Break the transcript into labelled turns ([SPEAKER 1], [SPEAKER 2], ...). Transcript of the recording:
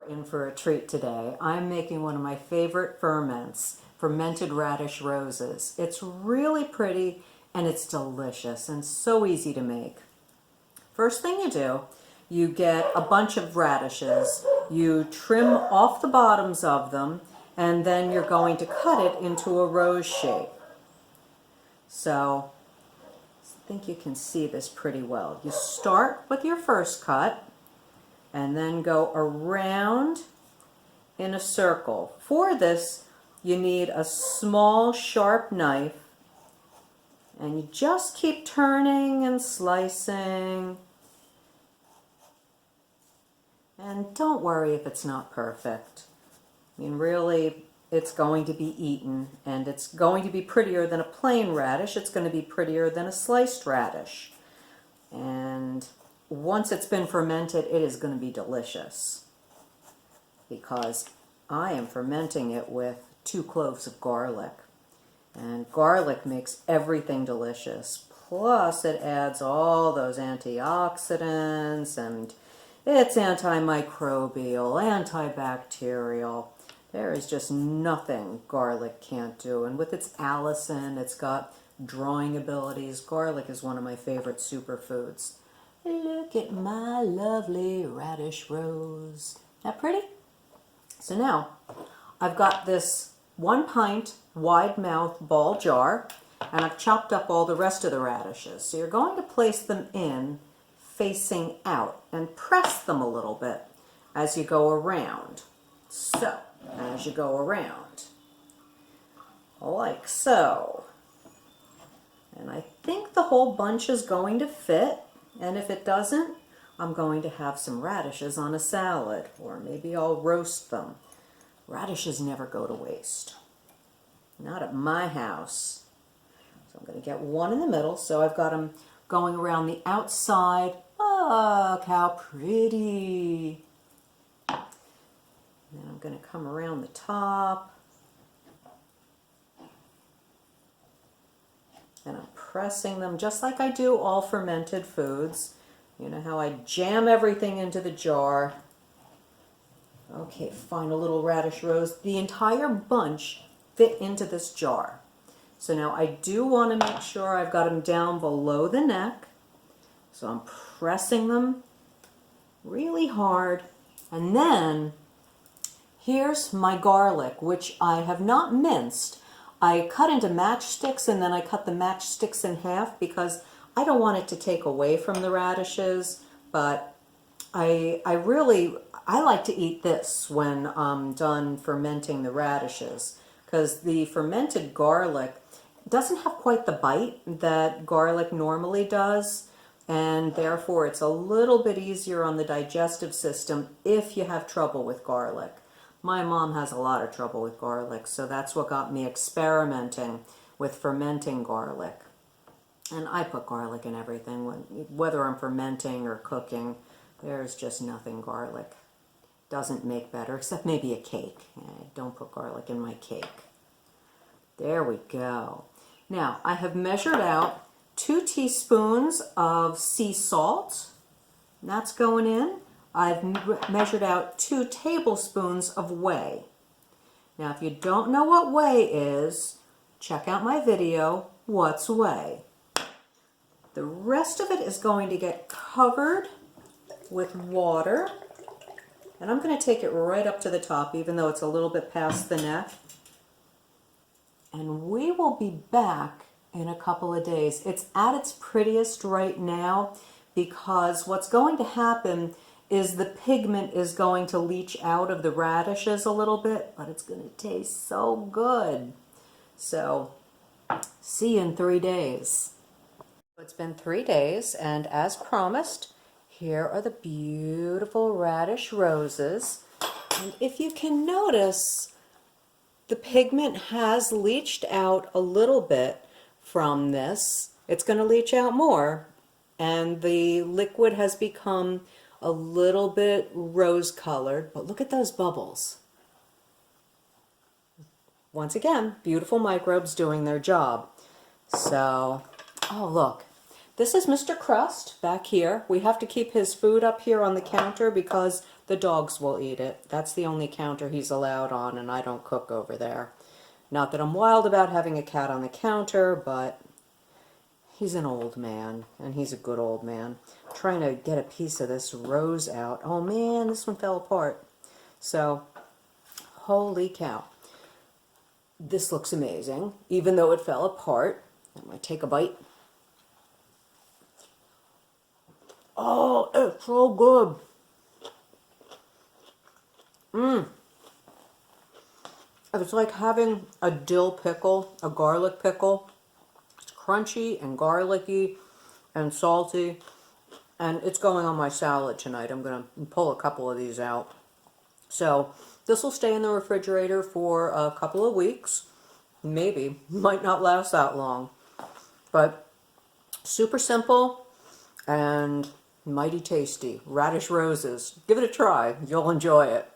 [SPEAKER 1] In for a treat today. I'm making one of my favorite ferments, fermented radish roses. It's really pretty and it's delicious and so easy to make. First thing you do, you get a bunch of radishes, you trim off the bottoms of them, and then you're going to cut it into a rose shape. So I think you can see this pretty well. You start with your first cut and then go around in a circle. For this, you need a small sharp knife, and you just keep turning and slicing. And don't worry if it's not perfect. I mean, really, it's going to be eaten, and it's going to be prettier than a plain radish. It's going to be prettier than a sliced radish. And once it's been fermented, it is going to be delicious, because I am fermenting it with 2 cloves of garlic. And garlic makes everything delicious. Plus, it adds all those antioxidants, and it's antimicrobial, antibacterial. There is just nothing garlic can't do. And with its allicin, it's got drawing abilities. Garlic is one of my favorite superfoods. Look at my lovely radish rose. Isn't that pretty? So now, I've got this 1 pint wide mouth ball jar, and I've chopped up all the rest of the radishes. So you're going to place them in facing out and press them a little bit as you go around. So, as you go around, like so. And I think the whole bunch is going to fit, and if it doesn't, I'm going to have some radishes on a salad, or maybe I'll roast them. Radishes never go to waste. Not at my house. So I'm going to get one in the middle, so I've got them going around the outside. Look how pretty. And then I'm going to come around the top. And I'm pressing them just like I do all fermented foods. You know how I jam everything into the jar. Okay, find a little radish rose. The entire bunch fit into this jar. So now I do want to make sure I've got them down below the neck. So I'm pressing them really hard. And then here's my garlic, which I have not minced. I cut into matchsticks, and then I cut the matchsticks in half because I don't want it to take away from the radishes, but I like to eat this when I'm done fermenting the radishes, because the fermented garlic doesn't have quite the bite that garlic normally does, and therefore it's a little bit easier on the digestive system if you have trouble with garlic. My mom has a lot of trouble with garlic, so that's what got me experimenting with fermenting garlic. And I put garlic in everything, whether I'm fermenting or cooking. There's just nothing garlic doesn't make better, except maybe a cake. Don't put garlic in my cake. There we go. Now, I have measured out 2 teaspoons of sea salt. And that's going in. I've measured out 2 tablespoons of whey. Now, if you don't know what whey is, check out my video, What's Whey? The rest of it is going to get covered with water. And I'm going to take it right up to the top, even though it's a little bit past the neck. And we will be back in a couple of days. It's at its prettiest right now because what's going to happen is the pigment is going to leach out of the radishes a little bit, but it's going to taste so good. So, see you in 3 days. It's been 3 days, and as promised, here are the beautiful radish roses. And if you can notice, the pigment has leached out a little bit from this. It's going to leach out more, and the liquid has become a little bit rose-colored, but look at those bubbles. Once again, beautiful microbes doing their job. So, oh look, This is Mr. Crust back here. We have to keep his food up here on the counter because the dogs will eat it. That's the only counter he's allowed on, and I don't cook over there. Not that I'm wild about having a cat on the counter, but he's an old man, and he's a good old man. I'm trying to get a piece of this rose out. Oh man, this one fell apart. So, holy cow. This looks amazing, even though it fell apart. I'm going to take a bite. Oh, it's so good. It's like having a dill pickle, a garlic pickle. It's crunchy and garlicky and salty. And it's going on my salad tonight. I'm going to pull a couple of these out. So this will stay in the refrigerator for a couple of weeks. Maybe. Might not last that long. But super simple and mighty tasty. Radish roses. Give it a try. You'll enjoy it.